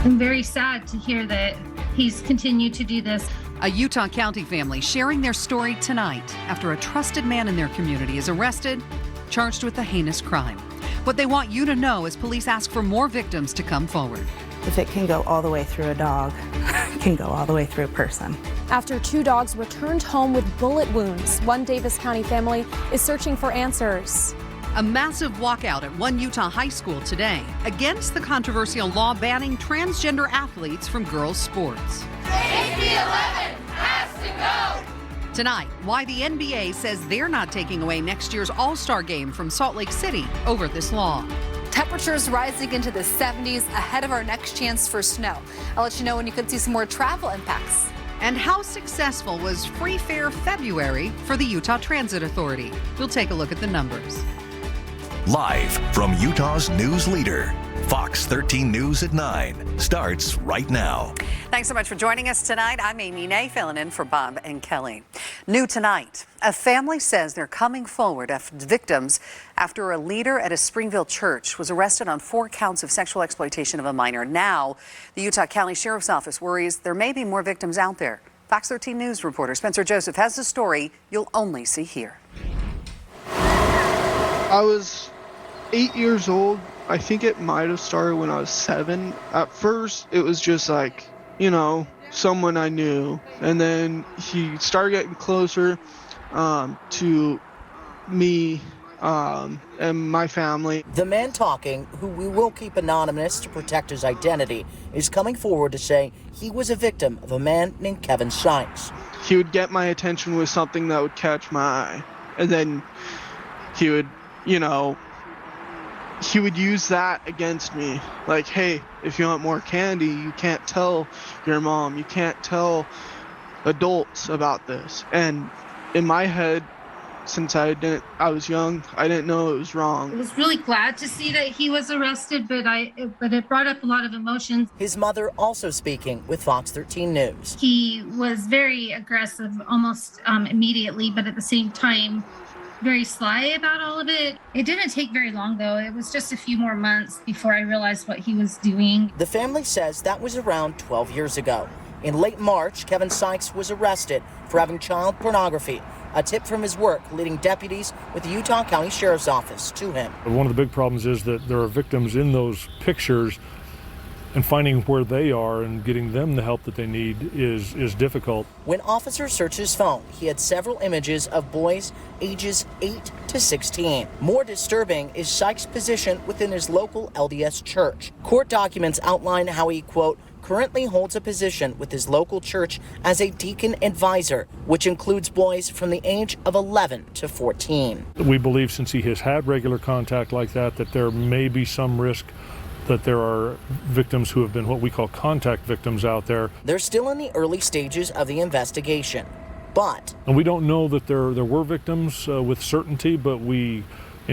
I'm very sad to hear that he's continued to do this. A Utah County family sharing their story tonight after a trusted man in their community is arrested, charged with a heinous crime. What they want you to know as police ask for more victims to come forward. If it can go all the way through a dog, it can go all the way through a person. After 2 dogs returned home with bullet wounds, one Davis County family is searching for answers. A massive walkout at one Utah high school today against the controversial law banning transgender athletes from girls' sports. HB 11 has to go! Tonight, why the NBA says they're not taking away next year's All-Star game from Salt Lake City over this law. Temperatures rising into the 70s ahead of our next chance for snow. I'll let you know when you could see some more travel impacts. And how successful was Free Fare February for the Utah Transit Authority? We'll take a look at the numbers. Live from Utah's news leader, Fox 13 News at 9 starts right now. Thanks so much for joining us tonight. I'm Amy Nay, filling in for Bob and Kelly. New tonight, a family says they're coming forward after victims after a leader at a Springville church was arrested on 4 counts of sexual exploitation of a minor. Now, the Utah County Sheriff's Office worries there may be more victims out there. Fox 13 News reporter Spencer Joseph has the story you'll only see here. I was 8 years old. I think it might have started when I was 7. At first, it was just like, someone I knew. And then he started getting closer to me and my family. The man talking, who we will keep anonymous to protect his identity, is coming forward to say he was a victim of a man named Kevin Sykes. He would get my attention with something that would catch my eye. And then he would, he would use that against me. Like, hey, if you want more candy, you can't tell your mom. You can't tell adults about this. And in my head, since I was young, I didn't know it was wrong. I was really glad to see that he was arrested, but it brought up a lot of emotions. His mother also speaking with Fox 13 News. He was very aggressive almost immediately, but at the same time, very sly about all of it. It didn't take very long, though. It was just a few more months before I realized what he was doing. The family says that was around 12 years ago. In late March, Kevin Sykes was arrested for having child pornography, a tip from his work leading deputies with the Utah County Sheriff's Office to him. One of the big problems is that there are victims in those pictures, and finding where they are and getting them the help that they need is difficult. When officers searched his phone, he had several images of boys ages 8 to 16. More disturbing is Sykes' position within his local LDS church. Court documents outline how he, quote, currently holds a position with his local church as a deacon advisor, which includes boys from the age of 11 to 14. We believe since he has had regular contact like that there may be some risk that there are victims who have been what we call contact victims out there. They're still in the early stages of the investigation, but... And we don't know that there were victims with certainty, but in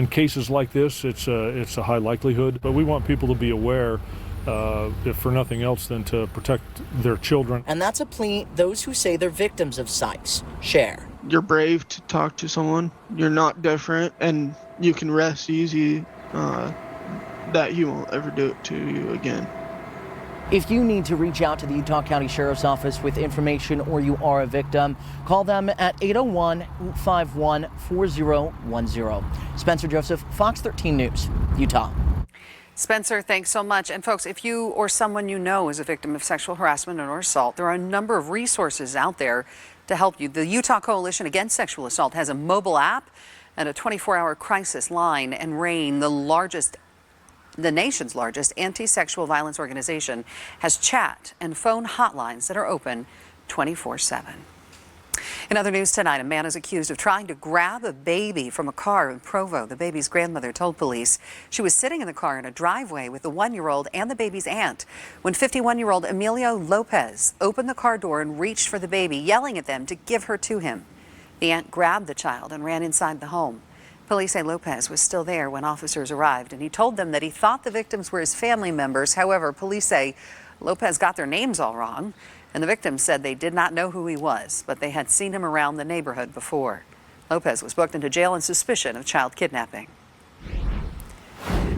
cases like this, it's a high likelihood. But we want people to be aware, if for nothing else, than to protect their children. And that's a plea those who say they're victims of Sykes share. You're brave to talk to someone. You're not different, and you can rest easy that he won't ever do it to you again. If you need to reach out to the Utah County Sheriff's Office with information or you are a victim, call them at 801-851-4010. Spencer Joseph, Fox 13 News, Utah. Spencer, thanks so much. And folks, if you or someone you know is a victim of sexual harassment or assault, there are a number of resources out there to help you. The Utah Coalition Against Sexual Assault has a mobile app and a 24-hour crisis line, and RAIN, the nation's largest anti-sexual violence organization, has chat and phone hotlines that are open 24/7. In other news tonight, a man is accused of trying to grab a baby from a car in Provo. The baby's grandmother told police she was sitting in the car in a driveway with the 1-year-old and the baby's aunt when 51-year-old Emilio Lopez opened the car door and reached for the baby, yelling at them to give her to him. The aunt grabbed the child and ran inside the home. Police say Lopez was still there when officers arrived, and he told them that he thought the victims were his family members. However, police say Lopez got their names all wrong, and the victims said they did not know who he was, but they had seen him around the neighborhood before. Lopez was booked into jail on suspicion of child kidnapping.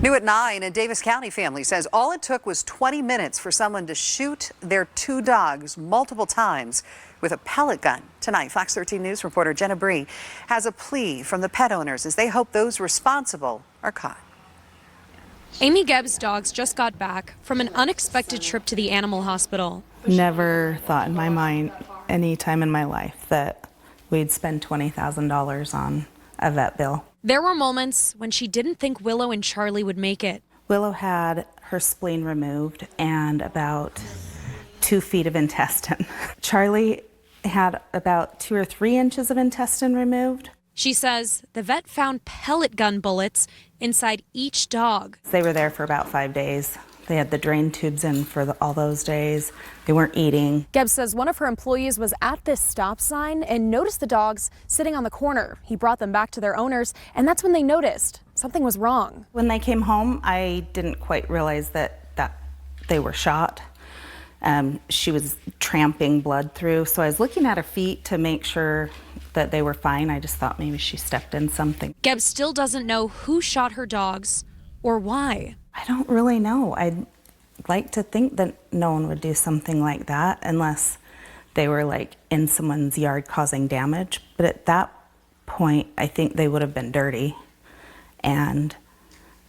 New at 9, a Davis County family says all it took was 20 minutes for someone to shoot their 2 dogs multiple times with a pellet gun. Tonight, Fox 13 News reporter Jenna Bree has a plea from the pet owners as they hope those responsible are caught. Amy Gebb's dogs just got back from an unexpected trip to the animal hospital. Never thought in my mind any time in my life that we'd spend $20,000 on a vet bill. There were moments when she didn't think Willow and Charlie would make it. Willow had her spleen removed and about 2 feet of intestine. Charlie had about 2 or 3 inches of intestine removed. She says the vet found pellet gun bullets inside each dog. They were there for about 5 days. They had the drain tubes in for all those days. They weren't eating. Gebb says one of her employees was at this stop sign and noticed the dogs sitting on the corner. He brought them back to their owners, and that's when they noticed something was wrong. When they came home, I didn't quite realize that they were shot. She was tramping blood through, so I was looking at her feet to make sure that they were fine. I just thought maybe she stepped in something. Gebb still doesn't know who shot her dogs or why. I don't really know. I'd like to think that no one would do something like that unless they were like in someone's yard causing damage. But at that point, I think they would have been dirty and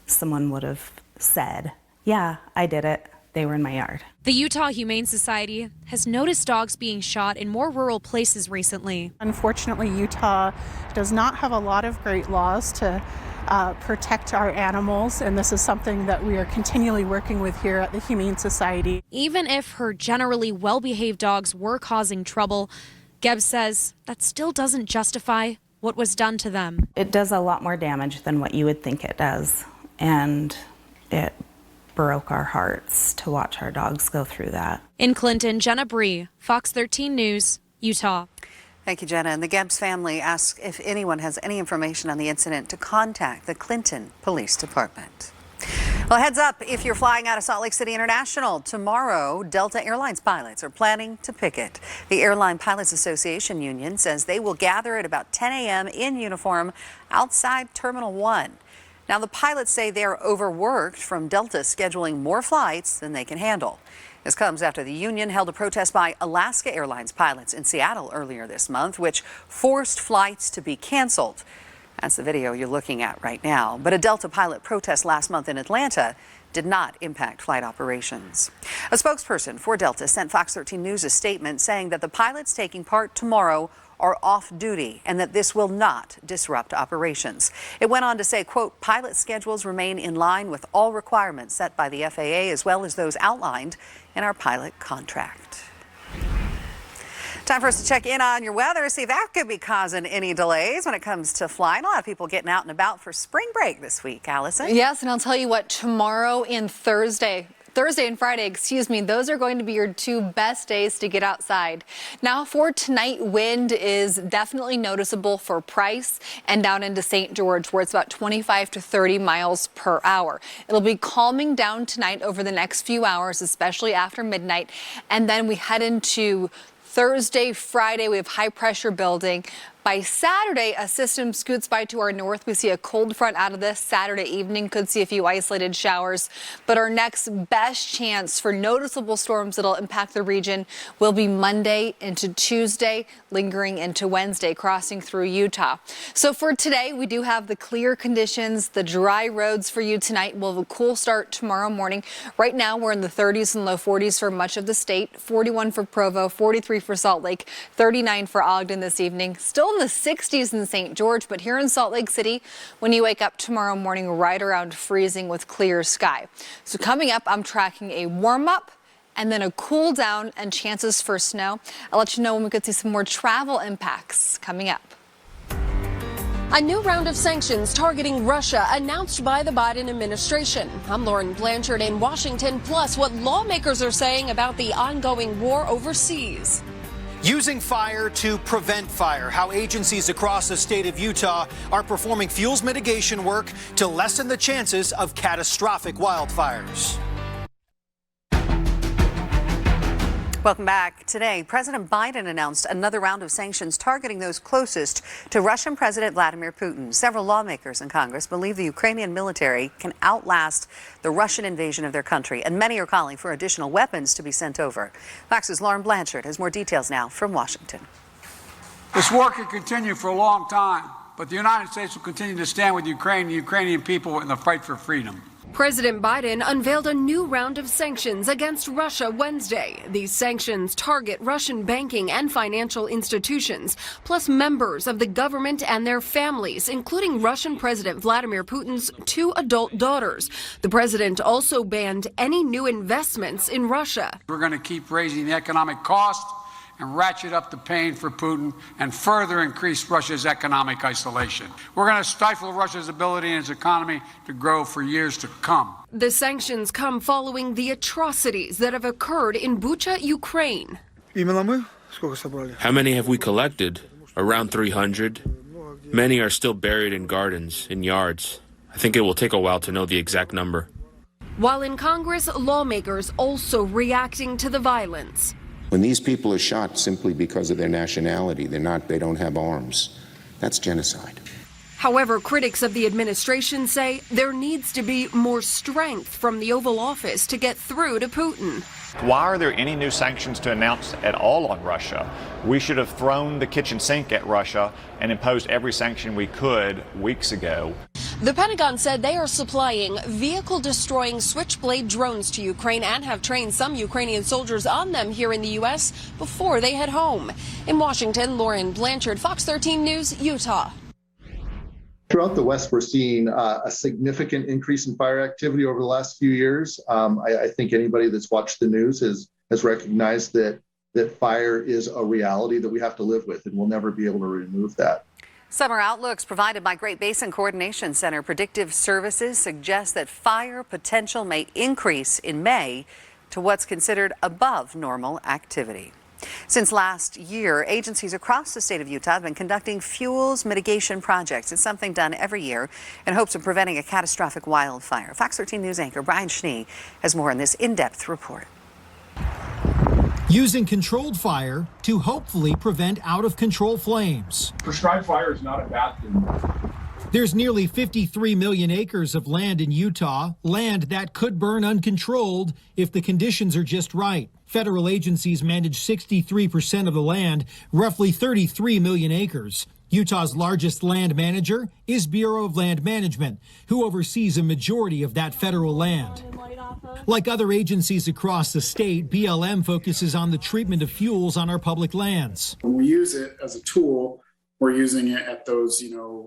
someone would have said, yeah, I did it. They were in my yard. The Utah Humane Society has noticed dogs being shot in more rural places recently. Unfortunately, Utah does not have a lot of great laws to protect our animals, and this is something that we are continually working with here at the Humane Society. Even if her generally well-behaved dogs were causing trouble, Gebb says that still doesn't justify what was done to them. It does a lot more damage than what you would think it does, and it broke our hearts to watch our dogs go through that. In Clinton, Jenna Bree, Fox 13 News, Utah. Thank you, Jenna. And the Gebbs family asks if anyone has any information on the incident to contact the Clinton Police Department. Well, heads up, if you're flying out of Salt Lake City International tomorrow, Delta Airlines pilots are planning to picket. The Airline Pilots Association union says they will gather at about 10 a.m. in uniform outside Terminal 1. Now, the pilots say they're overworked from Delta scheduling more flights than they can handle. This comes after the union held a protest by Alaska Airlines pilots in Seattle earlier this month, which forced flights to be canceled. That's the video you're looking at right now. But a Delta pilot protest last month in Atlanta did not impact flight operations. A spokesperson for Delta sent Fox 13 News a statement saying that the pilots taking part tomorrow are off duty and that this will not disrupt operations. It went on to say, quote, pilot schedules remain in line with all requirements set by the FAA as well as those outlined in our pilot contract. Time for us to check in on your weather, see if that could be causing any delays when it comes to flying. A lot of people getting out and about for spring break this week, Allison. Yes, and I'll tell you what, tomorrow and Thursday and Friday, those are going to be your 2 best days to get outside. Now for tonight, wind is definitely noticeable for Price and down into St. George, where it's about 25 to 30 miles per hour. It'll be calming down tonight over the next few hours, especially after midnight. And then we head into Thursday, Friday, we have high pressure building. By Saturday, a system scoots by to our north. We see a cold front out of this. Saturday evening could see a few isolated showers. But our next best chance for noticeable storms that'll impact the region will be Monday into Tuesday, lingering into Wednesday, crossing through Utah. So for today, we do have the clear conditions, the dry roads for you tonight. We'll have a cool start tomorrow morning. Right now, we're in the 30s and low 40s for much of the state. 41 for Provo, 43 for Salt Lake, 39 for Ogden this evening. Still in the 60s in St. George, but here in Salt Lake City, when you wake up tomorrow morning, right around freezing with clear sky. So coming up, I'm tracking a warm up and then a cool down and chances for snow. I'll let you know when we could see some more travel impacts coming up. A new round of sanctions targeting Russia announced by the Biden administration. I'm Lauren Blanchard in Washington, plus what lawmakers are saying about the ongoing war overseas. Using fire to prevent fire, how agencies across the state of Utah are performing fuels mitigation work to lessen the chances of catastrophic wildfires. Welcome back. Today, President Biden announced another round of sanctions targeting those closest to Russian President Vladimir Putin. Several lawmakers in Congress believe the Ukrainian military can outlast the Russian invasion of their country, and many are calling for additional weapons to be sent over. Fox's Lauren Blanchard has more details now from Washington. This war could continue for a long time, but the United States will continue to stand with Ukraine and the Ukrainian people in the fight for freedom. President Biden unveiled a new round of sanctions against Russia Wednesday. These sanctions target Russian banking and financial institutions, plus members of the government and their families, including Russian President Vladimir Putin's 2 adult daughters. The president also banned any new investments in Russia. We're going to keep raising the economic cost and ratchet up the pain for Putin and further increase Russia's economic isolation. We're going to stifle Russia's ability and its economy to grow for years to come. The sanctions come following the atrocities that have occurred in Bucha, Ukraine. How many have we collected? Around 300. Many are still buried in gardens, in yards. I think it will take a while to know the exact number. While in Congress, lawmakers also reacting to the violence. When these people are shot simply because of their nationality, they don't have arms. That's genocide. However, critics of the administration say there needs to be more strength from the Oval Office to get through to Putin. Why are there any new sanctions to announce at all on Russia? We should have thrown the kitchen sink at Russia and imposed every sanction we could weeks ago. The Pentagon said they are supplying vehicle-destroying Switchblade drones to Ukraine and have trained some Ukrainian soldiers on them here in the U.S. before they head home. In Washington, Lauren Blanchard, Fox 13 News, Utah. Throughout the West, we're seeing a significant increase in fire activity over the last few years. I think anybody that's watched the news has recognized that fire is a reality that we have to live with, and we'll never be able to remove that. Summer outlooks provided by Great Basin Coordination Center Predictive Services suggest that fire potential may increase in May to what's considered above normal activity. Since last year, agencies across the state of Utah have been conducting fuels mitigation projects. It's something done every year in hopes of preventing a catastrophic wildfire. Fox 13 News anchor Brian Schnee has more in this in-depth report. Using controlled fire to hopefully prevent out-of-control flames. Prescribed fire is not a bad thing. There's nearly 53 million acres of land in Utah, land that could burn uncontrolled if the conditions are just right. Federal agencies manage 63% of the land, roughly 33 million acres. Utah's largest land manager is Bureau of Land Management, who oversees a majority of that federal land. Like other agencies across the state, BLM focuses on the treatment of fuels on our public lands. When we use it as a tool, we're using it at those,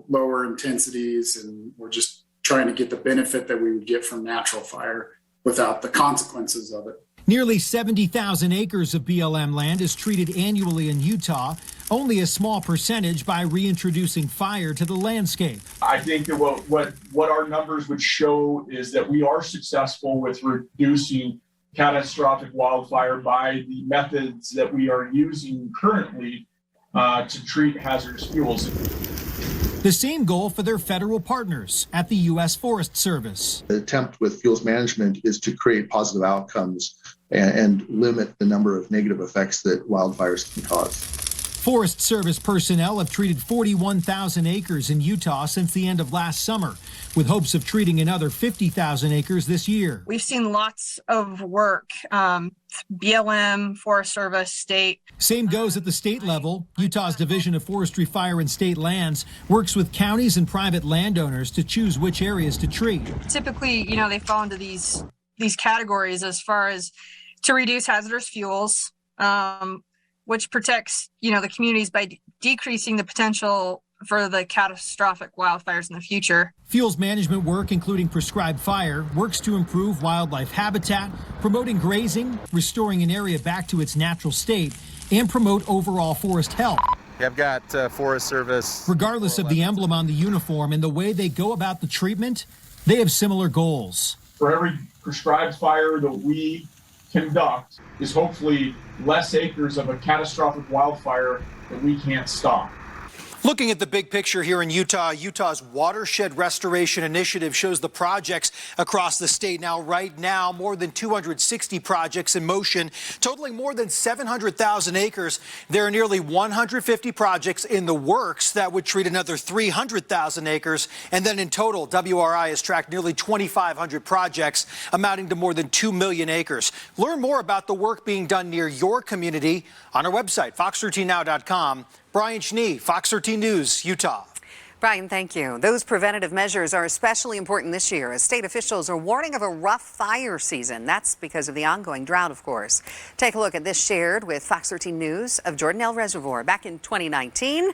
lower intensities, and we're just trying to get the benefit that we would get from natural fire without the consequences of it. Nearly 70,000 acres of BLM land is treated annually in Utah, only a small percentage by reintroducing fire to the landscape. I think that what our numbers would show is that we are successful with reducing catastrophic wildfire by the methods that we are using currently to treat hazardous fuels. The same goal for their federal partners at the U.S. Forest Service. The attempt with fuels management is to create positive outcomes and limit the number of negative effects that wildfires can cause. Forest Service personnel have treated 41,000 acres in Utah since the end of last summer, with hopes of treating another 50,000 acres this year. We've seen lots of work, BLM, Forest Service, state. Same goes at the state level. Utah's Division of Forestry, Fire, and State Lands works with counties and private landowners to choose which areas to treat. Typically, they fall into these categories as far as to reduce hazardous fuels, which protects, the communities by decreasing the potential for the catastrophic wildfires in the future. Fuels management work, including prescribed fire, works to improve wildlife habitat, promoting grazing, restoring an area back to its natural state, and promote overall forest health. I've got Forest Service. Regardless of the emblem on the uniform and the way they go about the treatment, they have similar goals. For every prescribed fire that we conduct is hopefully less acres of a catastrophic wildfire that we can't stop. Looking at the big picture here in Utah, Utah's Watershed Restoration Initiative shows the projects across the state. Now, right now, more than 260 projects in motion, totaling more than 700,000 acres. There are nearly 150 projects in the works that would treat another 300,000 acres. And then in total, WRI has tracked nearly 2,500 projects amounting to more than 2 million acres. Learn more about the work being done near your community on our website, fox13now.com. Brian Schnee, Fox 13 News, Utah. Brian, thank you. Those preventative measures are especially important this year as state officials are warning of a rough fire season. That's because of the ongoing drought, of course. Take a look at this shared with Fox 13 News of Jordanelle Reservoir back in 2019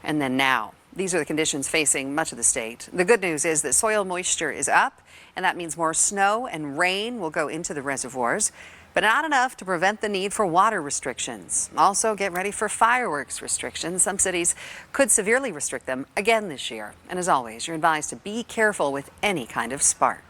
and then now. These are the conditions facing much of the state. The good news is that soil moisture is up, and that means more snow and rain will go into the reservoirs, but not enough to prevent the need for water restrictions. Also, get ready for fireworks restrictions. Some cities could severely restrict them again this year. And as always, you're advised to be careful with any kind of spark.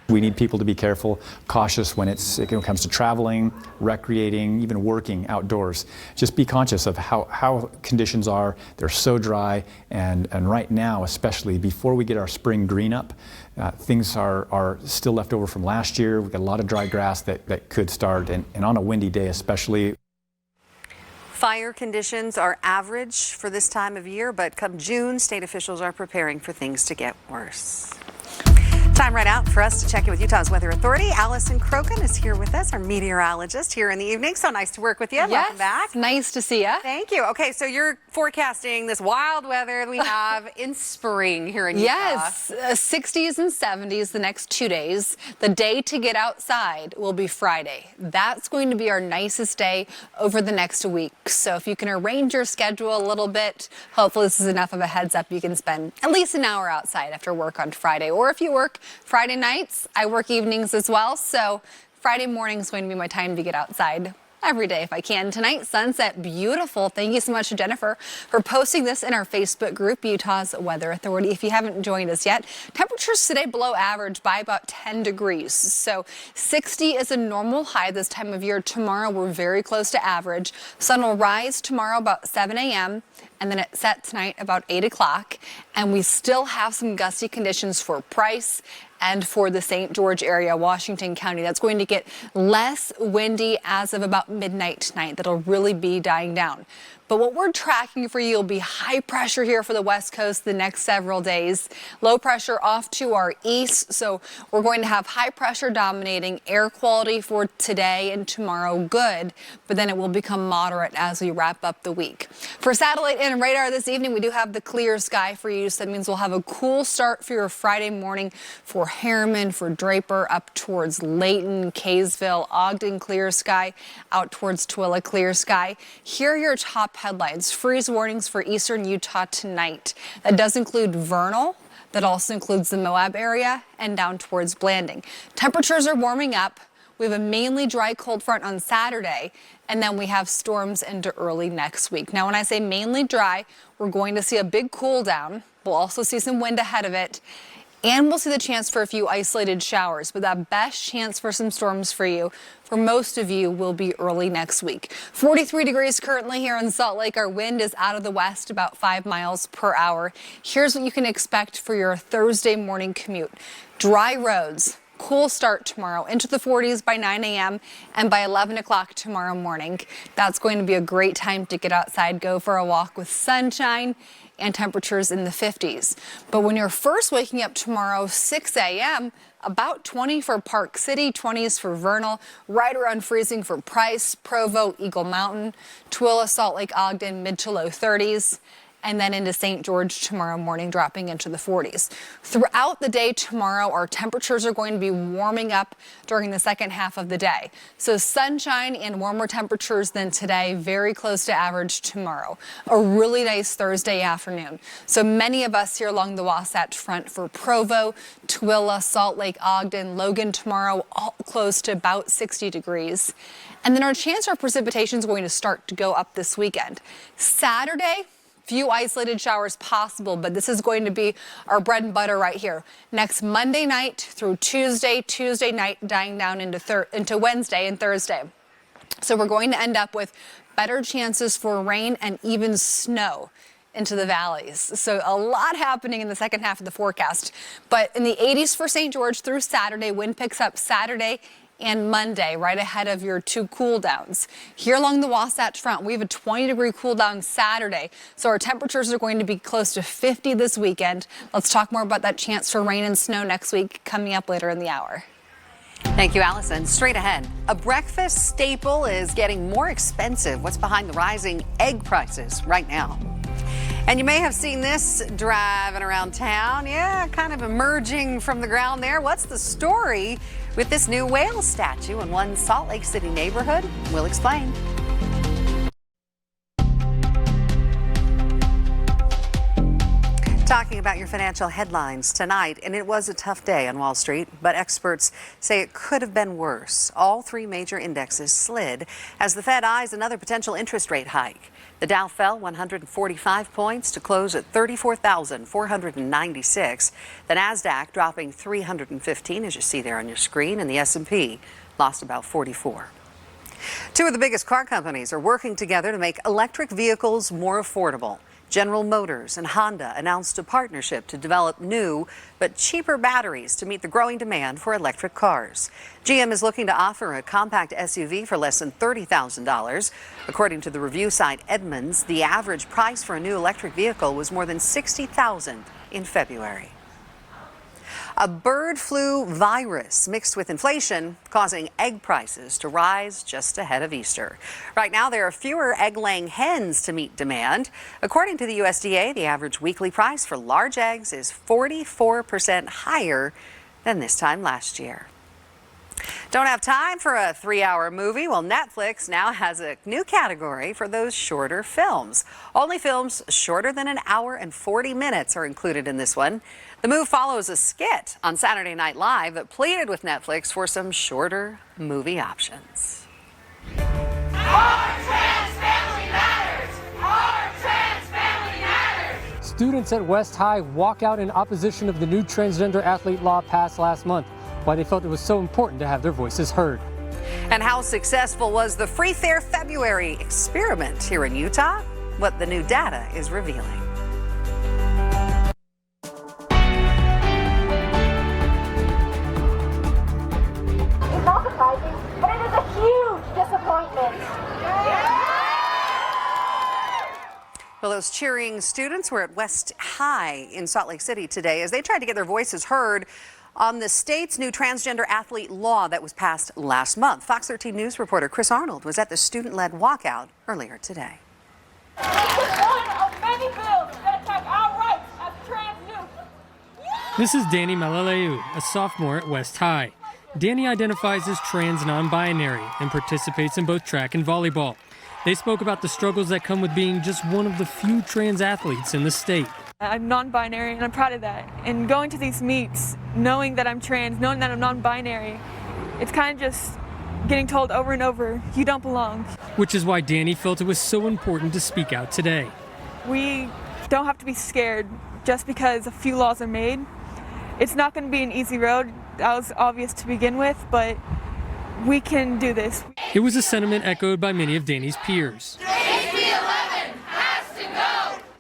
We need people to be careful, cautious when it comes to traveling, recreating, even working outdoors. Just be conscious of how conditions are. They're so dry, and right now, especially before we get our spring green up, things are still left over from last year. We've got a lot of dry grass that could start, and on a windy day especially. Fire conditions are average for this time of year, but come June, state officials are preparing for things to get worse. Time right out for us to check in with Utah's Weather Authority. Allison Crokin is here with us, our meteorologist here in the evening. So nice to work with you. Yes, welcome back. Nice to see you. Thank you. Okay, so you're forecasting this wild weather we have in spring here in Utah. Yes, 60s and 70s the next 2 days. The day to get outside will be Friday. That's going to be our nicest day over the next week. So if you can arrange your schedule a little bit, hopefully this is enough of a heads up. You can spend at least an hour outside after work on Friday. Or if you work Friday nights, I work evenings as well. So Friday morning is going to be my time to get outside every day if I can. Tonight, sunset, beautiful. Thank you so much to Jennifer for posting this in our Facebook group, Utah's Weather Authority. If you haven't joined us yet, temperatures today below average by about 10 degrees. So 60 is a normal high this time of year. Tomorrow, we're very close to average. Sun will rise tomorrow about 7 a.m. and then it sets tonight about 8 o'clock. And we still have some gusty conditions for Price and for the St. George area, Washington County. That's going to get less windy as of about midnight tonight. That'll really be dying down. But what we're tracking for you will be high pressure here for the West Coast the next several days. Low pressure off to our east. So we're going to have high pressure dominating. Air quality for today and tomorrow good, but then it will become moderate as we wrap up the week. For satellite and radar this evening, we do have the clear sky for you. So that means we'll have a cool start for your Friday morning for Harriman, for Draper, up towards Layton, Kaysville, Ogden, clear sky, out towards Tooele, clear sky. Here are your top headlines. Freeze warnings for eastern Utah tonight. That does include Vernal. That also includes the Moab area and down towards Blanding. Temperatures are warming up. We have a mainly dry cold front on Saturday, and then we have storms into early next week. Now, when I say mainly dry, we're going to see a big cool down. We'll also see some wind ahead of it. And we'll see the chance for a few isolated showers, but that best chance for some storms for you, for most of you, will be early next week. 43 degrees currently here in Salt Lake. Our wind is out of the west about 5 miles per hour. Here's what you can expect for your Thursday morning commute. Dry roads. Cool start tomorrow, into the 40s by 9 a.m. and by 11 o'clock tomorrow morning. That's going to be a great time to get outside, go for a walk with sunshine and temperatures in the 50s. But when you're first waking up tomorrow, 6 a.m., about 20 for Park City, 20s for Vernal, right around freezing for Price, Provo, Eagle Mountain, Tooele, Salt Lake, Ogden, mid to low 30s. And then into St. George tomorrow morning, dropping into the 40s. Throughout the day tomorrow, our temperatures are going to be warming up during the second half of the day. So sunshine and warmer temperatures than today, very close to average tomorrow. A really nice Thursday afternoon. So many of us here along the Wasatch Front for Provo, Tooele, Salt Lake, Ogden, Logan tomorrow, all close to about 60 degrees. And then our chance for precipitation is going to start to go up this weekend. Saturday, few isolated showers possible, but this is going to be our bread and butter right here. Next Monday night through Tuesday night, dying down into Wednesday and Thursday. So we're going to end up with better chances for rain and even snow into the valleys. So a lot happening in the second half of the forecast. But in the 80s for St. George through Saturday, wind picks up Saturday and Monday, right ahead of your 2 cool downs. Here along the Wasatch Front, we have a 20-degree cool down Saturday, so our temperatures are going to be close to 50 this weekend. Let's talk more about that chance for rain and snow next week coming up later in the hour. Thank you, Allison. Straight ahead, a breakfast staple is getting more expensive. What's behind the rising egg prices right now? And you may have seen this driving around town. Yeah, kind of emerging from the ground there. What's the story with this new whale statue in one Salt Lake City neighborhood? We'll explain. Talking about your financial headlines tonight, and it was a tough day on Wall Street, but experts say it could have been worse. All 3 major indexes slid as the Fed eyes another potential interest rate hike. The Dow fell 145 points to close at 34,496. The Nasdaq dropping 315, as you see there on your screen, and the S&P lost about 44. 2 of the biggest car companies are working together to make electric vehicles more affordable. General Motors and Honda announced a partnership to develop new but cheaper batteries to meet the growing demand for electric cars. GM is looking to offer a compact SUV for less than $30,000. According to the review site Edmunds, the average price for a new electric vehicle was more than $60,000 in February. A bird flu virus mixed with inflation causing egg prices to rise just ahead of Easter. Right now, there are fewer egg-laying hens to meet demand. According to the USDA, the average weekly price for large eggs is 44% higher than this time last year. Don't have time for a 3-hour movie? Well, Netflix now has a new category for those shorter films. Only films shorter than an hour and 40 minutes are included in this one. The move follows a skit on Saturday Night Live that pleaded with Netflix for some shorter movie options. Our trans family matters! Our trans family matters! Students at West High walk out in opposition of the new transgender athlete law passed last month, why they felt it was so important to have their voices heard. And how successful was the Free Fair February experiment here in Utah? What the new data is revealing. It's not surprising, but it is a huge disappointment. Well, those cheering students were at West High in Salt Lake City today as they tried to get their voices heard on the state's new transgender athlete law that was passed last month. Fox 13 News reporter Chris Arnold was at the student-led walkout earlier today. This is one of many bills that attack our rights as trans youth. This is Danny Malaleu, a sophomore at West High. Danny identifies as trans non-binary and participates in both track and volleyball. They spoke about the struggles that come with being just one of the few trans athletes in the state. I'm non-binary and I'm proud of that. And going to these meets, knowing that I'm trans, knowing that I'm non-binary, it's kind of just getting told over and over, you don't belong. Which is why Danny felt it was so important to speak out today. We don't have to be scared just because a few laws are made. It's not going to be an easy road. That was obvious to begin with, but we can do this. It was a sentiment echoed by many of Danny's peers,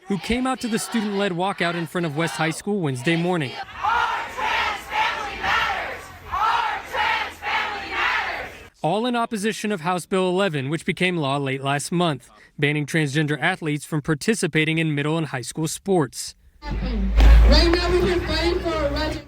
who came out to the student-led walkout in front of West High School Wednesday morning. Our trans family matters! Our trans family matters! All in opposition of House Bill 11, which became law late last month, banning transgender athletes from participating in middle and high school sports. Right now we've been fighting for a right.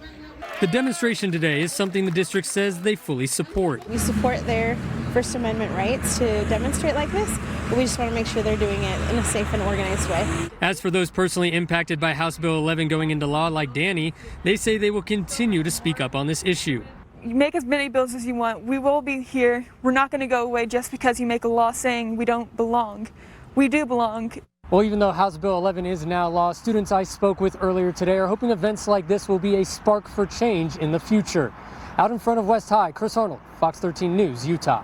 The demonstration today is something the district says they fully support. We support their First Amendment rights to demonstrate like this, but we just want to make sure they're doing it in a safe and organized way. As for those personally impacted by House Bill 11 going into law like Danny, they say they will continue to speak up on this issue. You make as many bills as you want. We will be here. We're not going to go away just because you make a law saying we don't belong. We do belong. Well, even though House Bill 11 is now law, students I spoke with earlier today are hoping events like this will be a spark for change in the future. Out in front of West High, Chris Arnold, Fox 13 News, Utah.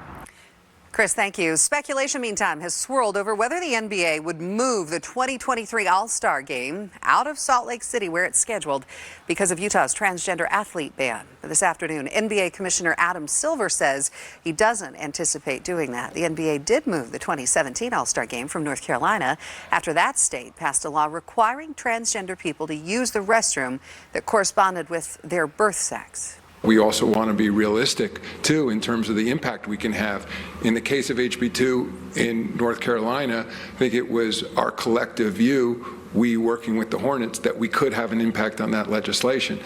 Chris, thank you. Speculation, meantime, has swirled over whether the NBA would move the 2023 All-Star Game out of Salt Lake City, where it's scheduled, because of Utah's transgender athlete ban. This afternoon, NBA Commissioner Adam Silver says he doesn't anticipate doing that. The NBA did move the 2017 All-Star Game from North Carolina after that state passed a law requiring transgender people to use the restroom that corresponded with their birth sex. We also want to be realistic, too, in terms of the impact we can have. In the case of HB2 in North Carolina, I think it was our collective view, we working with the Hornets, that we could have an impact on that legislation.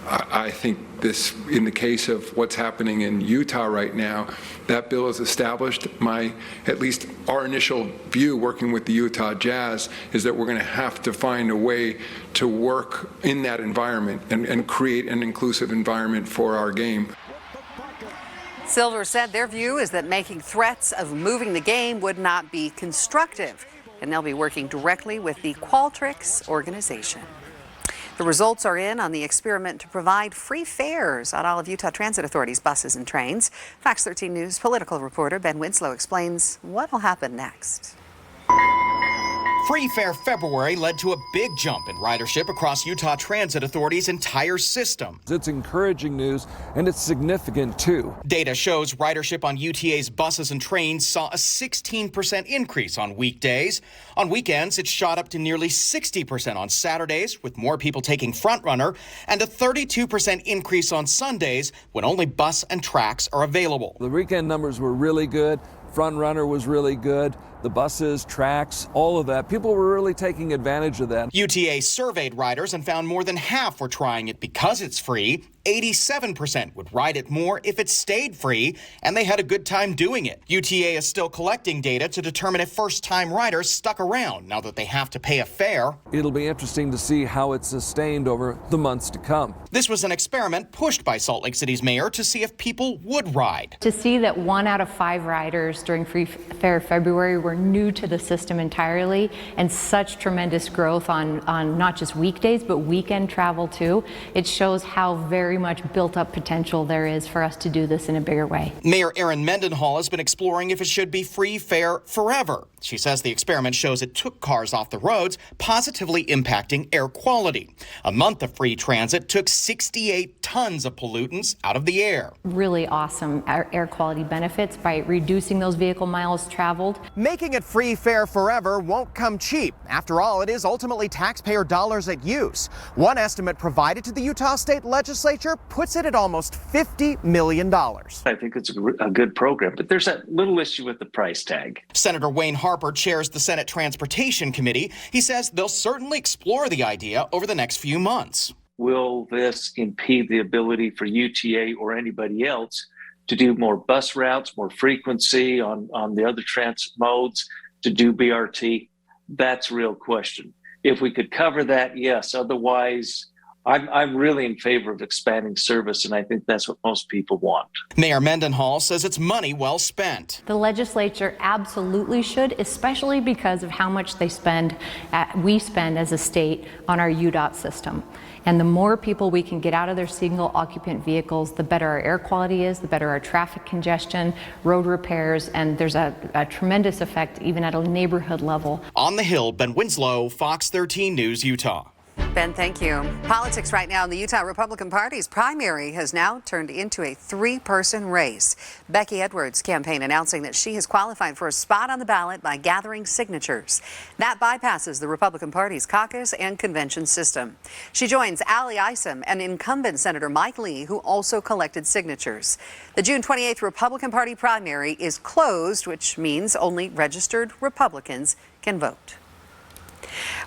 I think this, in the case of what's happening in Utah right now, that bill has established at least our initial view working with the Utah Jazz is that we're going to have to find a way to work in that environment and create an inclusive environment for our game. Silver said their view is that making threats of moving the game would not be constructive, and they'll be working directly with the Qualtrics organization. The results are in on the experiment to provide free fares on all of Utah Transit Authority's buses and trains. Fox 13 News political reporter Ben Winslow explains what will happen next. Free Fare February led to a big jump in ridership across Utah Transit Authority's entire system. It's encouraging news, and it's significant, too. Data shows ridership on UTA's buses and trains saw a 16% increase on weekdays. On weekends, it shot up to nearly 60% on Saturdays, with more people taking FrontRunner, and a 32% increase on Sundays when only bus and tracks are available. The weekend numbers were really good. FrontRunner was really good. The buses, tracks, all of that. People were really taking advantage of that. UTA surveyed riders and found more than half were trying it because it's free. 87% would ride it more if it stayed free, and they had a good time doing it. UTA is still collecting data to determine if first-time riders stuck around now that they have to pay a fare. It'll be interesting to see how it's sustained over the months to come. This was an experiment pushed by Salt Lake City's mayor to see if people would ride. To see that 1 out of 5 riders during Free Fare February were new to the system entirely, and such tremendous growth on not just weekdays but weekend travel too, it shows how very much built up potential there is for us to do this in a bigger way. Mayor Erin Mendenhall has been exploring if it should be free fare forever. She says the experiment shows it took cars off the roads, positively impacting air quality. A month of free transit took 68 tons of pollutants out of the air. Really awesome air quality benefits by reducing those vehicle miles traveled. Making it free fare forever won't come cheap. After all, it is ultimately taxpayer dollars at use. One estimate provided to the Utah State Legislature puts it at almost $50 million. I think it's a good program, but there's that little issue with the price tag. Senator Wayne Harper chairs the Senate Transportation Committee. He says they'll certainly explore the idea over the next few months. Will this impede the ability for UTA or anybody else to do more bus routes, more frequency on the other transit modes, to do BRT? That's a real question. If we could cover that, yes. Otherwise, I'm really in favor of expanding service, and I think that's what most people want. Mayor Mendenhall says it's money well spent. The legislature absolutely should, especially because of how much we spend as a state on our UDOT system. And the more people we can get out of their single occupant vehicles, the better our air quality is, the better our traffic congestion, road repairs, and there's a tremendous effect even at a neighborhood level. On the Hill, Ben Winslow, Fox 13 News, Utah. Ben, thank you. Politics right now in the Utah Republican Party's primary has now turned into a 3-person race. Becky Edwards' campaign announcing that she has qualified for a spot on the ballot by gathering signatures. That bypasses the Republican Party's caucus and convention system. She joins Allie Isom and incumbent Senator Mike Lee, who also collected signatures. The June 28th Republican Party primary is closed, which means only registered Republicans can vote.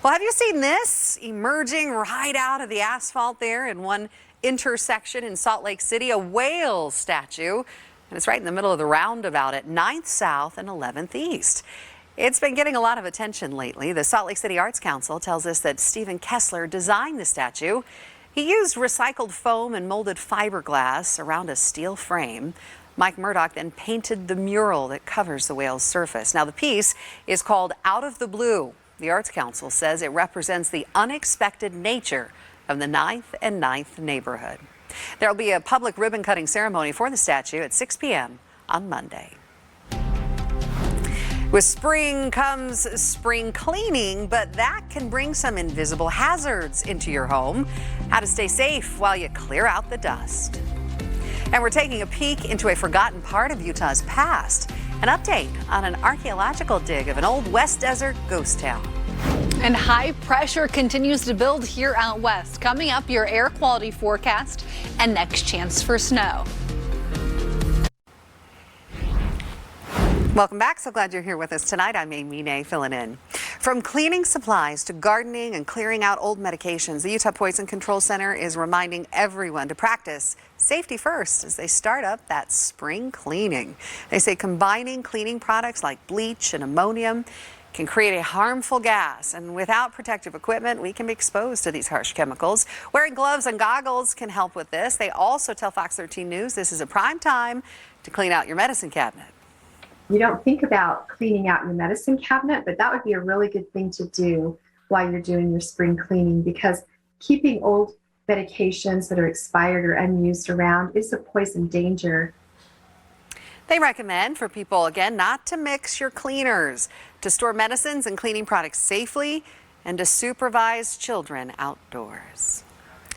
Well, have you seen this emerging right out of the asphalt there in one intersection in Salt Lake City? A whale statue, and it's right in the middle of the roundabout at 9th South and 11th East. It's been getting a lot of attention lately. The Salt Lake City Arts Council tells us that Stephen Kessler designed the statue. He used recycled foam and molded fiberglass around a steel frame. Mike Murdoch then painted the mural that covers the whale's surface. Now, the piece is called Out of the Blue. The Arts Council says it represents the unexpected nature of the 9th and 9th neighborhood. There will be a public ribbon-cutting ceremony for the statue at 6 p.m. on Monday. With spring comes spring cleaning, but that can bring some invisible hazards into your home. How to stay safe while you clear out the dust. And we're taking a peek into a forgotten part of Utah's past. An update on an archaeological dig of an old West Desert ghost town. And high pressure continues to build here out west. Coming up, your air quality forecast and next chance for snow. Welcome back. So glad you're here with us tonight. I'm Amy Nay filling in. From cleaning supplies to gardening and clearing out old medications, the Utah Poison Control Center is reminding everyone to practice safety first as they start up that spring cleaning. They say combining cleaning products like bleach and ammonium can create a harmful gas, and without protective equipment, we can be exposed to these harsh chemicals. Wearing gloves and goggles can help with this. They also tell Fox 13 News this is a prime time to clean out your medicine cabinet. You don't think about cleaning out your medicine cabinet, but that would be a really good thing to do while you're doing your spring cleaning, because keeping old medications that are expired or unused around is a poison danger. They recommend for people, again, not to mix your cleaners, to store medicines and cleaning products safely, and to supervise children outdoors.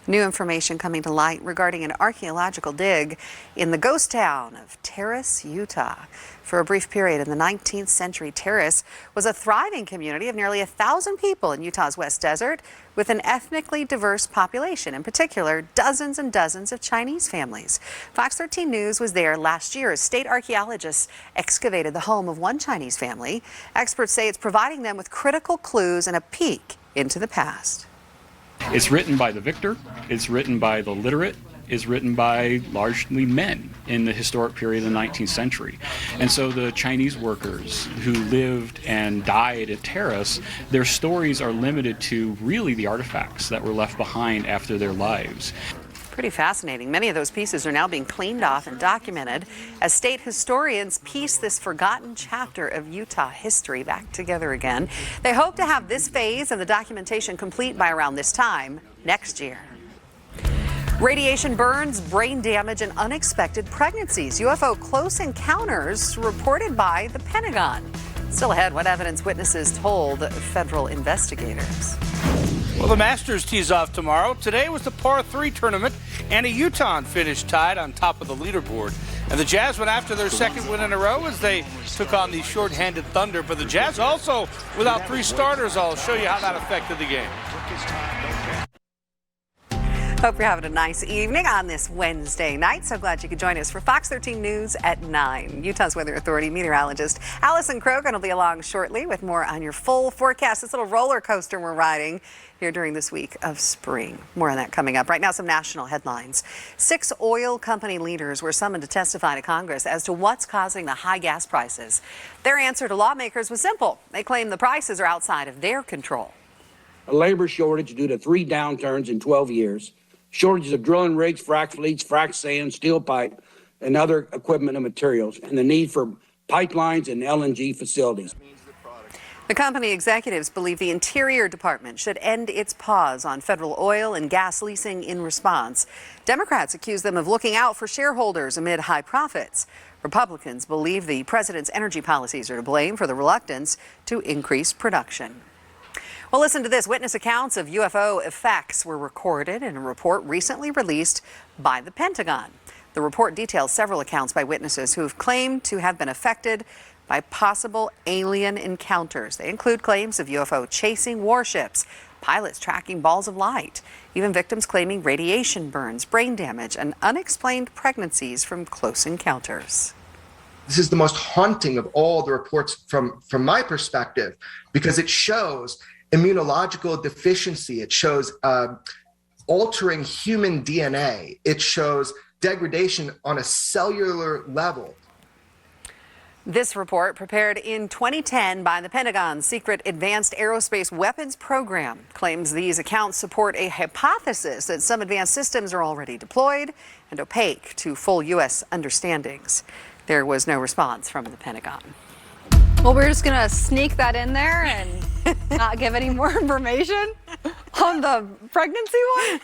New information coming to light regarding an archaeological dig in the ghost town of Terrace, Utah. For a brief period in the 19th century, Terrace was a thriving community of nearly 1,000 people in Utah's West Desert with an ethnically diverse population, in particular, dozens and dozens of Chinese families. Fox 13 News was there last year as state archaeologists excavated the home of one Chinese family. Experts say it's providing them with critical clues and a peek into the past. It's written by the victor, it's written by the literate, it's written by largely men in the historic period of the 19th century. And so the Chinese workers who lived and died at Terrace, their stories are limited to really the artifacts that were left behind after their lives. Pretty fascinating. Many of those pieces are now being cleaned off and documented as state historians piece this forgotten chapter of Utah history back together again. They hope to have this phase of the documentation complete by around this time next year. Radiation burns, brain damage, and unexpected pregnancies. UFO close encounters reported by the Pentagon. Still ahead, what evidence witnesses told federal investigators. Well, the Masters tees off tomorrow. Today was the par 3 tournament, and a Utah finished tied on top of the leaderboard. And the Jazz went after their second win in a row as they took on the short-handed Thunder. But the Jazz also without 3 starters. I'll show you how that affected the game. Hope you're having a nice evening on this Wednesday night. So glad you could join us for Fox 13 News at 9. Utah's Weather Authority meteorologist Allison Krogan will be along shortly with more on your full forecast. This little roller coaster we're riding here during this week of spring. More on that coming up. Right now, some national headlines. 6 oil company leaders were summoned to testify to Congress as to what's causing the high gas prices. Their answer to lawmakers was simple. They claim the prices are outside of their control. A labor shortage due to 3 downturns in 12 years. Shortages of drilling rigs, frac fleets, frac sand, steel pipe, and other equipment and materials, and the need for pipelines and LNG facilities. The company executives believe the Interior Department should end its pause on federal oil and gas leasing in response. Democrats accuse them of looking out for shareholders amid high profits. Republicans believe the president's energy policies are to blame for the reluctance to increase production. Well, listen to this. Witness accounts of UFO effects were recorded in a report recently released by the Pentagon. The report details several accounts by witnesses who have claimed to have been affected by possible alien encounters. They include claims of UFO chasing warships, pilots tracking balls of light, even victims claiming radiation burns, brain damage, and unexplained pregnancies from close encounters. This is the most haunting of all the reports from my perspective, because it shows immunological deficiency. It shows altering human DNA. It shows degradation on a cellular level. This report, prepared in 2010 by the Pentagon's Secret Advanced Aerospace Weapons Program, claims these accounts support a hypothesis that some advanced systems are already deployed and opaque to full U.S. understandings. There was no response from the Pentagon. Well, we're just going to sneak that in there and not give any more information. On the pregnancy one?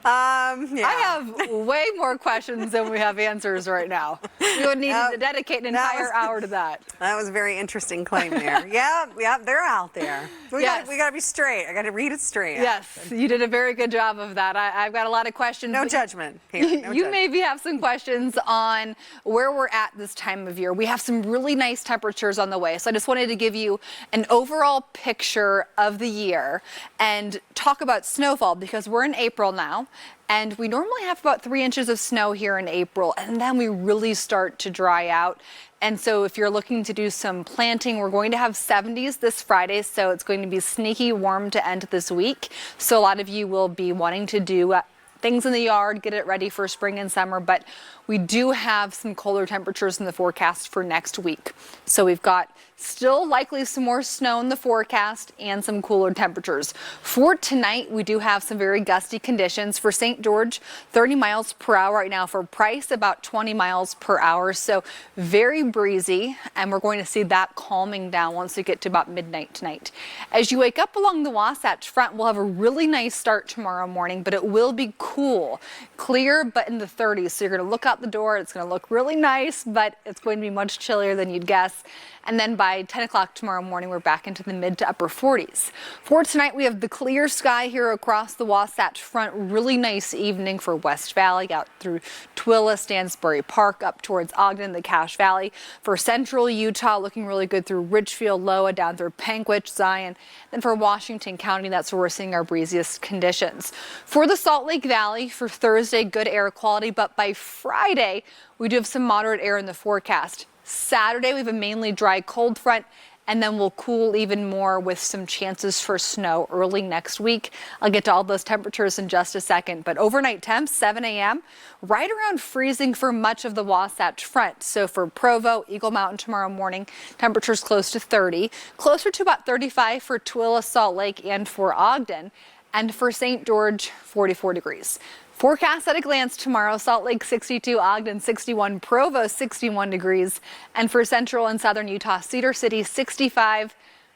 I have way more questions than we have answers right now. We would need to dedicate an entire hour to that. That was a very interesting claim there. yeah, they're out there. We got to be straight. I got to read it straight. Yes, you did a very good job of that. I've got a lot of questions. No judgment here. No you maybe have some questions on where we're at this time of year. We have some really nice temperatures on the way. So I just wanted to give you an overall picture of the year and talk about snowfall because we're in April now. And we normally have about 3 inches of snow here in April, and then we really start to dry out. And so if you're looking to do some planting, we're going to have 70s this Friday, so it's going to be sneaky warm to end this week. So a lot of you will be wanting to do things in the yard, get it ready for spring and summer, but we do have some colder temperatures in the forecast for next week. So we've got still likely some more snow in the forecast and some cooler temperatures. For tonight, we do have some very gusty conditions. For St. George, 30 miles per hour right now. For Price, about 20 miles per hour. So very breezy, and we're going to see that calming down once we get to about midnight tonight. As you wake up along the Wasatch Front, we'll have a really nice start tomorrow morning, but it will be cool, clear, but in the 30s. So you're going to look out the door. It's going to look really nice, but it's going to be much chillier than you'd guess. And then by 10 o'clock tomorrow morning, we're back into the mid to upper 40s. For tonight, we have the clear sky here across the Wasatch Front. Really nice evening for West Valley out through Twilla, Stansbury Park, up towards Ogden, the Cache Valley. For central Utah, looking really good through Richfield, Loa, down through Panguitch, Zion. Then for Washington County, that's where we're seeing our breeziest conditions. For the Salt Lake Valley, for Thursday, good air quality, but by Friday, we do have some moderate air in the forecast. Saturday, we have a mainly dry cold front, and then we'll cool even more with some chances for snow early next week. I'll get to all those temperatures in just a second, but overnight temps, 7 a.m., right around freezing for much of the Wasatch Front. So for Provo, Eagle Mountain tomorrow morning, temperatures close to 30, closer to about 35 for Twilla, Salt Lake, and for Ogden, and for St. George, 44 degrees. Forecast at a glance tomorrow, Salt Lake 62, Ogden 61, Provo 61 degrees, and for central and southern Utah, Cedar City 65,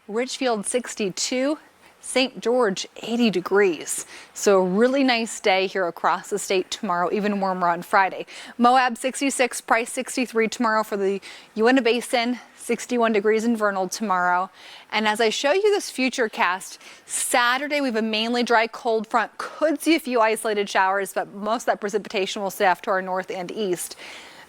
Richfield 62, St. George 80 degrees. So a really nice day here across the state tomorrow, even warmer on Friday. Moab 66, Price 63 tomorrow for the Uinta Basin, 61 degrees in Vernal tomorrow. And as I show you this future cast, Saturday we have a mainly dry cold front. Could see a few isolated showers, but most of that precipitation will stay off to our north and east.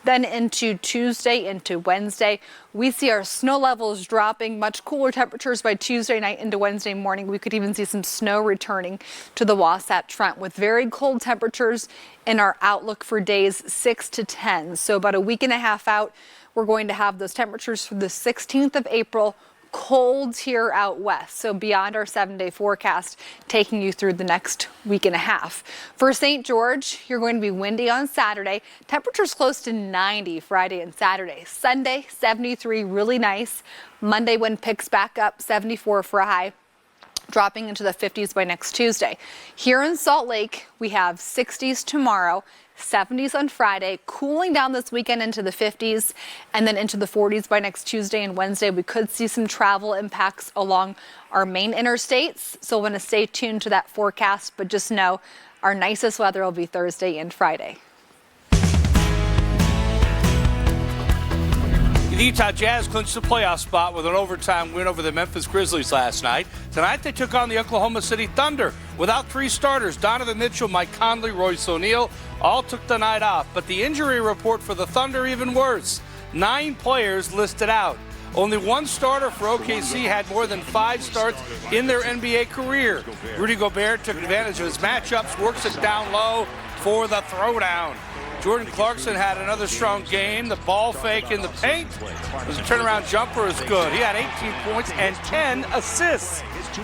Then into Tuesday, into Wednesday, we see our snow levels dropping, much cooler temperatures by Tuesday night into Wednesday morning. We could even see some snow returning to the Wasatch Front with very cold temperatures in our outlook for days 6 to 10. So about a week and a half out, we're going to have those temperatures for the 16th of April. Cold here out west, so beyond our 7-day forecast, taking you through the next week and a half. For St. George, you're going to be windy on Saturday. Temperatures close to 90 Friday and Saturday. Sunday, 73, really nice. Monday, wind picks back up, 74 for a high, dropping into the 50s by next Tuesday. Here in Salt Lake, we have 60s tomorrow, 70s on Friday, cooling down this weekend into the 50s, and then into the 40s by next Tuesday and Wednesday. We could see some travel impacts along our main interstates, so we're going to stay tuned to that forecast, but just know our nicest weather will be Thursday and Friday. The Utah Jazz clinched the playoff spot with an overtime win over the Memphis Grizzlies last night. Tonight they took on the Oklahoma City Thunder. Without 3 starters, Donovan Mitchell, Mike Conley, Royce O'Neal, all took the night off. But the injury report for the Thunder even worse. 9 players listed out. Only 1 starter for OKC had more than 5 starts in their NBA career. Rudy Gobert took advantage of his matchups, works it down low for the throwdown. Jordan Clarkson had another strong game. The ball fake in the paint. His turnaround jumper is good. He had 18 points and 10 assists.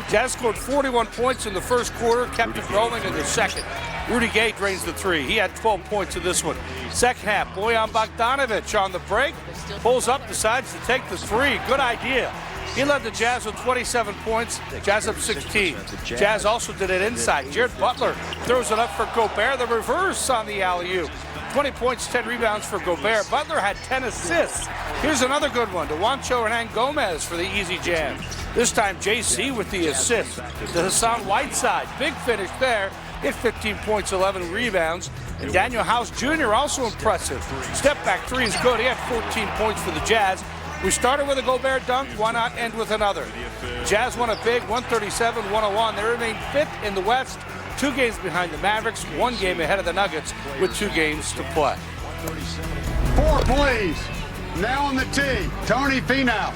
Jazz scored 41 points in the first quarter, kept it rolling in the second. Rudy Gay drains the 3. He had 12 points in this one. Second half, Bojan Bogdanovic on the break. Pulls up, decides to take the 3. Good idea. He led the Jazz with 27 points. Jazz up 16. Jazz also did it inside. Jared Butler throws it up for Gobert. The reverse on the alley-oop. 20 points, 10 rebounds for Gobert. Butler had 10 assists. Here's another good one to Juancho Hernan Gomez for the easy jam. This time, JC with the assist to Hassan Whiteside. Big finish there. Hit 15 points, 11 rebounds. And Daniel House Jr. also impressive. Step back three is good. He had 14 points for the Jazz. We started with a Gobert dunk. Why not end with another? Jazz won a big 137-101. They remain fifth in the West, 2 games behind the Mavericks, 1 game ahead of the Nuggets with 2 games to play. 4, please. Now on the tee, Tony Finau.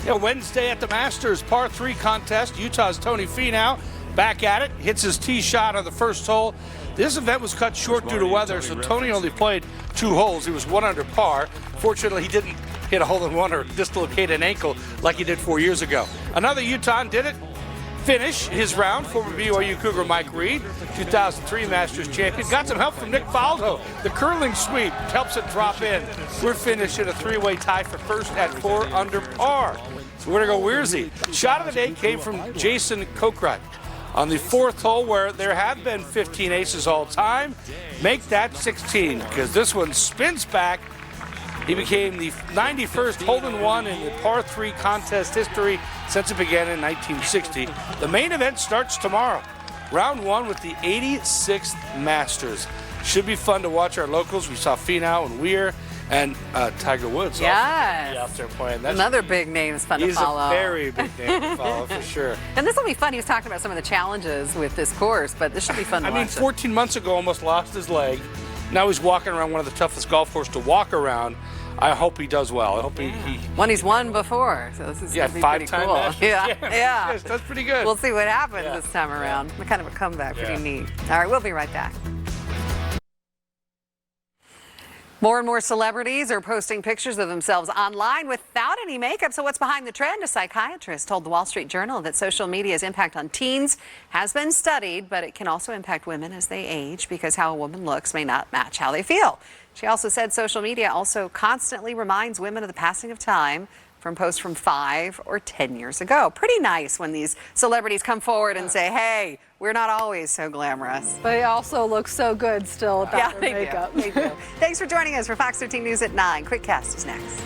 Yeah, Wednesday at the Masters par 3 contest, Utah's Tony Finau back at it, hits his tee shot on the first hole. This event was cut short due to weather, so Tony only played 2 holes. He was 1 under par. Fortunately, he didn't hit a hole-in-one or dislocate an ankle like he did 4 years ago. Another Utah did it. Finish his round, former BYU Cougar Mike Reed, 2003 Masters champion. Got some help from Nick Faldo. The curling sweep helps it drop in. We're finished in a 3-way tie for first at 4 under par. So we're going to go Weirzy. Shot of the day came from Jason Kokrat on the 4th hole, where there have been 15 aces all time. Make that 16, because this one spins back. He became the 91st hole-in-one in the par 3 contest history since it began in 1960. The main event starts tomorrow. Round 1 with the 86th Masters. Should be fun to watch our locals. We saw Finau and Weir and Tiger Woods also be out there playing. That's another big name is fun to follow. He's a very big name to follow for sure. And this will be fun. He was talking about some of the challenges with this course, but this should be fun to watch. 14 months ago, almost lost his leg. Now he's walking around one of the toughest golf courses to walk around. I hope he does well. I hope he One he's won before, so this is gonna be pretty 5-time cool. Masters. Yeah. Yes, that's pretty good. We'll see what happens this time around. Kind of a comeback, pretty neat. All right, we'll be right back. More and more celebrities are posting pictures of themselves online without any makeup. So what's behind the trend? A psychiatrist told the Wall Street Journal that social media's impact on teens has been studied, but it can also impact women as they age because how a woman looks may not match how they feel. She also said social media also constantly reminds women of the passing of time from posts from 5 or 10 years ago. Pretty nice when these celebrities come forward and say, hey, we're not always so glamorous. They also look so good still without their makeup. They do. Thanks for joining us for Fox 13 News at 9. Quick Cast is next.